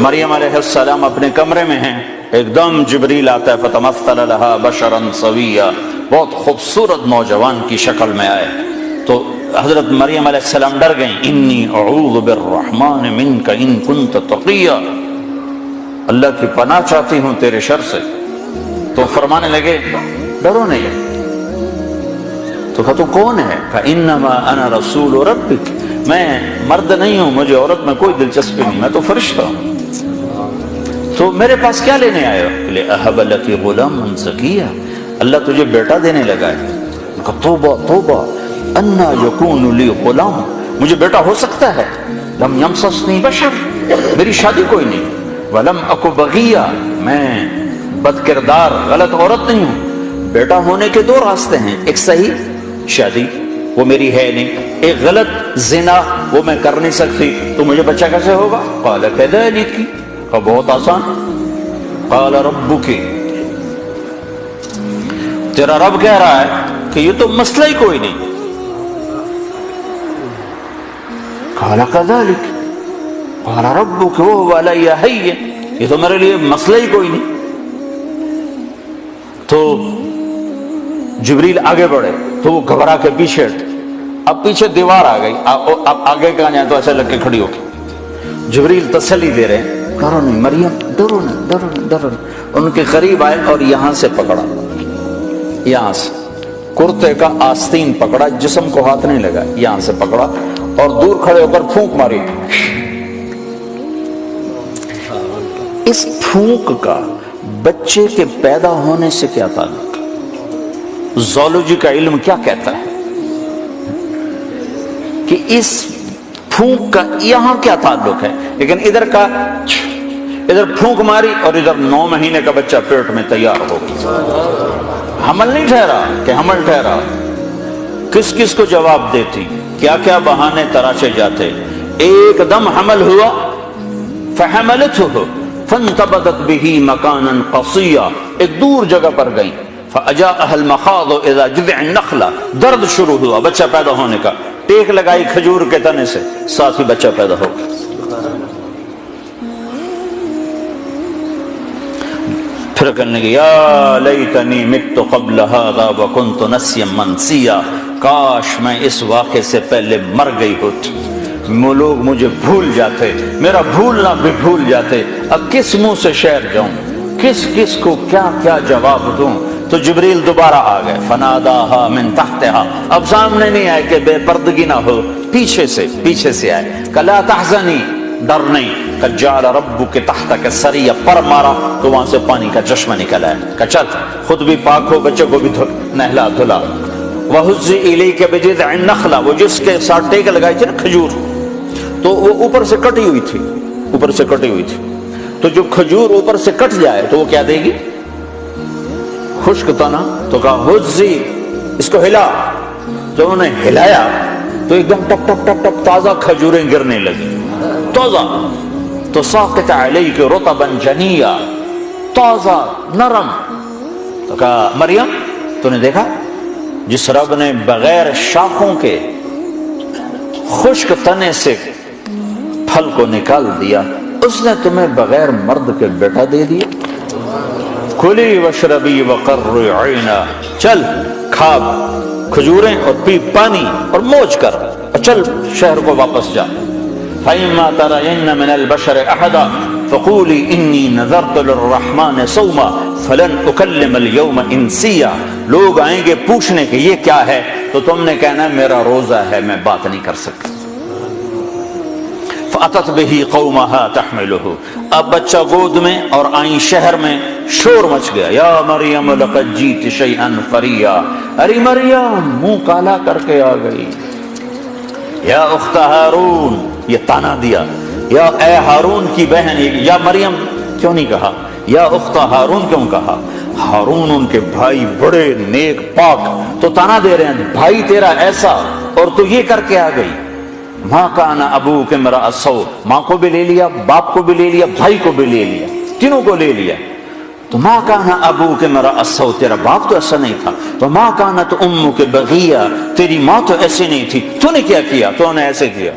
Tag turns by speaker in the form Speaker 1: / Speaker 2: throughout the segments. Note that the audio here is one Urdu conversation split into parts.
Speaker 1: مریم علیہ السلام اپنے کمرے میں ہیں، ایک دم جبریل آتا ہے، فتمثل لها بشرا سویا، بہت خوبصورت نوجوان کی شکل میں آئے تو حضرت مریم علیہ السلام ڈر گئیں، انی اعوذ بالرحمن منک ان کنت تقیا، اللہ کی پناہ چاہتی ہوں تیرے شر سے۔ تو فرمانے لگے ڈرو نہیں، تو کہا تو کون ہے؟ فانما انا رسول ربک، میں مرد نہیں ہوں، مجھے عورت میں کوئی دلچسپی نہیں، میں تو فرشتہ ہوں، تو میرے پاس کیا لینے آئے ہو؟ اہب لک غلاما زکیا، اللہ تجھے بیٹا دینے لگا ہے۔ کہا توبہ توبہ، انا یکون لی غلام، مجھے بیٹا ہو سکتا ہے؟ لم یمسسنی بشر، میری شادی کوئی نہیں، ولم اک بغیا، میں بد کردار غلط عورت نہیں ہوں۔ بیٹا ہونے کے دو راستے ہیں، ایک صحیح شادی وہ میری ہے نہیں، ایک غلط زنا وہ میں کر نہیں سکتی، تو مجھے بچہ کیسے ہوگا؟ قال کذلک، بہت آسان، قال ربک، تیرا رب کہہ رہا ہے کہ یہ تو مسئلہ ہی کوئی نہیں۔ قال کذلک قال ربک وهو علی ہین، یہ تو میرے لیے مسئلہ ہی کوئی نہیں۔ تو جبریل آگے بڑھے تو وہ گھبرا کے پیچھے ہٹے، اب پیچھے دیوار آ گئی، اب آگے کہاں جائیں تو ایسے لگ کے کھڑی ہو گئی۔ جبریل تسلی دے رہے ہیں، ڈرو نہیں مریم، ڈرو نہیں ڈرو نہیں ڈرو نہیں۔ ان کے قریب آئے اور یہاں سے پکڑا، یہاں سے کرتے کا آستین پکڑا، جسم کو ہاتھ نہیں لگا، یہاں سے پکڑا اور دور کھڑے ہو کر پھونک ماری۔ اس پھونک کا بچے کے پیدا ہونے سے کیا تعلق؟ زولوجی کا علم کیا کہتا ہے کہ اس پھونک کا یہاں کیا تعلق ہے؟ لیکن ادھر کا ادھر پھونک ماری اور ادھر 9 مہینے کا بچہ پیٹ میں تیار ہو گیا۔ حمل نہیں ٹھہرا کہ حمل ٹھہرا، کس کس کو جواب دیتی، کیا کیا بہانے تراشے جاتے، ایک دم حمل ہوا، فحملته فانتبذت به مکانا قصیا، ایک دور جگہ پر گئی، فاجاءها المخاض اذا جذع النخلہ، درد شروع ہوا بچہ پیدا ہونے کا، ٹیک لگائی کھجور کے تنے سے، ساتھ ہی بچہ پیدا ہو گیا۔ پھر کہنے لگی یا لیتنی مت قبل هذا وکنت نسیا منسیا، کاش میں اس واقعے سے پہلے مر گئی ہوتی، لوگ مجھے بھول جاتے، میرا بھولنا بھی بھول جاتے، اب کس منہ سے شعر جاؤں، کس کس کو کیا کیا جواب دوں۔ تو جبریل دوبارہ آ گئے، فناداہا من تحتہا، اب سامنے نہیں آئے کہ بے پردگی نہ ہو، پیچھے سے آئے، کہ لا تحزنی، ڈر نہیں، قد جعل ربک تحتک سریا، پر مارا تو وہاں سے پانی کا چشمہ نکل آیا، کہ چل خود بھی پاک ہو، بچے کو بھی نہلا دھلا۔ وَهُزِّ إِلَيْكَ بِجِذْعِ النَّخْلَةِ، وہ جس کے ساتھ ٹیک لگائی تھی نا کھجور، تو وہ اوپر سے کٹی ہوئی تھی، اوپر سے کٹی ہوئی تھی، تو جو کھجور اوپر سے کٹ جائے تو وہ کیا دے گی؟ خشک تنا، تو کہا ہزی، اس کو ہلا، جب انہوں نے ہلایا تو ایک دم ٹپ ٹپ ٹپ ٹپ تازہ کھجوریں گرنے لگی، تازہ، تو ساقط علیک رطبا جنیا، تازہ نرم۔ تو کہا مریم تو نے دیکھا جس رب نے بغیر شاخوں کے خشک تنے سے پھل کو نکال دیا، اس نے تمہیں بغیر مرد کے بیٹا دے دیا۔ کلی واشربی وقرری عینا، چل کھا کھجوریں اور پی پانی اور موج کر، اور چل شہر کو واپس جا۔ فإما ترين من البشر أحدا فقولي إني نذرت للرحمن صوما فلن أكلم اليوم إنسيا، لوگ آئیں گے پوچھنے کہ یہ کیا ہے تو تم نے کہنا میرا روزہ ہے، میں بات نہیں کر سکتا۔ فأتت به قومها تحمله، اب بچہ گود میں اور آئیں شہر میں، شور مچ گیا، یا مریم لقد جیت شیئا فریا، ارے مریم منہ کالا کر کے آ گئی، یا اخت ہارون، یہ تانا دیا، یا اے ہارون کی بہن، یا مریم کیوں نہیں کہا، یا اخت ہارون کیوں کہا؟ ہارون ان کے بھائی بڑے نیک پاک، تو تانا دے رہے ہیں بھائی تیرا ایسا اور تو یہ کر کے آ گئی۔ ماں کان ابوک امرأ سوء، ماں کو بھی لے لیا، باپ کو بھی لے لیا، بھائی کو بھی لے لیا، تینوں کو لے لیا۔ تو ماں کان ابوک امرأ سوء، تیرا باپ تو ایسا نہیں تھا، تو ماں کانت امک بغیہ، تیری ماں تو ایسے نہیں تھی، تو نے کیا کیا؟ تو نے ایسے کیا،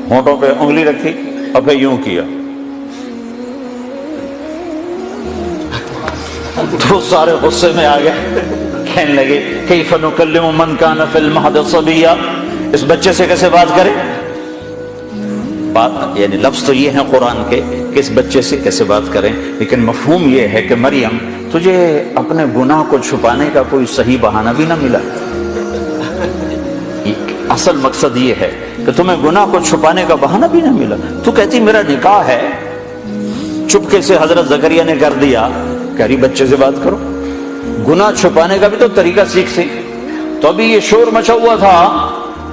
Speaker 1: ہونٹوں پہ انگلی رکھی، اور پھر یوں کیا تو سارے غصے میں آ گئے، کہنے لگے کیف نکلم من کان فی المہد صبیا، اس بچے سے کیسے بات کریں؟ بات یعنی لفظ تو یہ ہیں قرآن کے کہ اس بچے سے کیسے بات کریں، لیکن مفہوم یہ ہے کہ مریم تجھے اپنے گناہ کو چھپانے کا کوئی صحیح بہانہ بھی نہ ملا۔ اصل مقصد یہ ہے کہ تمہیں گناہ کو چھپانے کا بہانہ بھی نہ ملا، تو کہتی میرا نکاح ہے، چپکے سے حضرت زکریا نے کر دیا، کہہ رہی بچے سے بات کرو۔ گناہ چھپانے کا بھی تو طریقہ سیکھ سی۔ تو ابھی یہ شور مچا ہوا تھا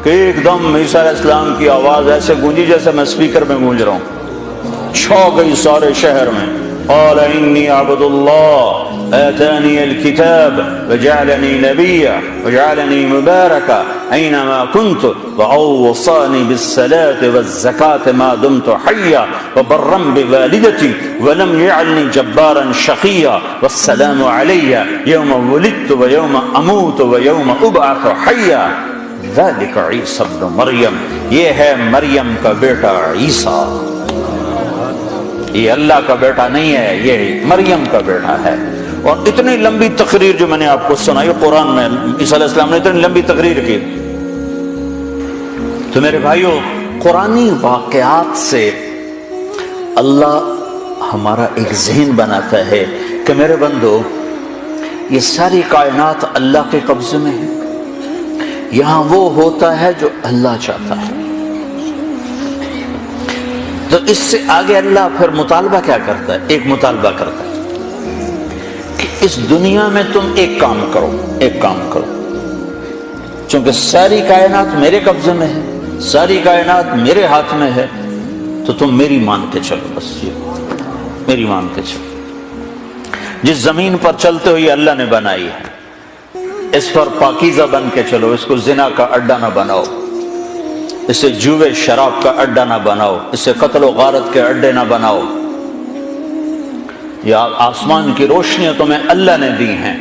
Speaker 1: کہ ایک دم عیسیٰ علیہ السلام کی آواز ایسے گونجی جیسے میں سپیکر میں گونج رہا ہوں، چھو گئی سارے شہر میں۔ قال انی عبد اللہ آتانی الکتاب وجعلنی نبیا وجعلنی مبارکا اینما کنت واوصانی بالصلاة والزکاة ما دمت حیا وبرا بوالدتی ولم یجعلنی جبارا شقیا والسلام علی یوم ولدت ویوم اموت ویوم ابعث حیا ذلک عیسی ابن مریم، یہ ہے مریم کا بیٹا عیسیٰ، یہ اللہ کا بیٹا نہیں ہے، یہ مریم کا بیٹا ہے۔ اور اتنی لمبی تقریر جو میں نے آپ کو سنائی قرآن میں، عیسیٰ علیہ السلام نے اتنی لمبی تقریر کی۔ تو میرے بھائیوں، قرآنی واقعات سے اللہ ہمارا ایک ذہن بناتا ہے کہ میرے بندو یہ ساری کائنات اللہ کے قبضے میں ہے، یہاں وہ ہوتا ہے جو اللہ چاہتا ہے۔ تو اس سے آگے اللہ پھر مطالبہ کیا کرتا ہے؟ ایک مطالبہ کرتا ہے کہ اس دنیا میں تم ایک کام کرو، ایک کام کرو، چونکہ ساری کائنات میرے قبضے میں ہے، ساری کائنات میرے ہاتھ میں ہے، تو تم میری مان کے چلو، بس یہ میری مان کے چلو۔ جس زمین پر چلتے ہوئے اللہ نے بنائی ہے، اس پر پاکیزہ بن کے چلو، اس کو زنا کا اڈا نہ بناؤ، اسے جوے شراب کا اڈا نہ بناؤ، اسے قتل و غارت کے اڈے نہ بناؤ۔ یا آسمان کی روشنیاں تمہیں اللہ نے دی ہیں،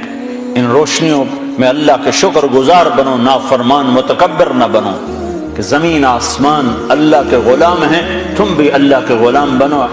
Speaker 1: ان روشنیوں میں اللہ کے شکر گزار بنو، نافرمان متکبر نہ بنو، کہ زمین آسمان اللہ کے غلام ہیں، تم بھی اللہ کے غلام بنو۔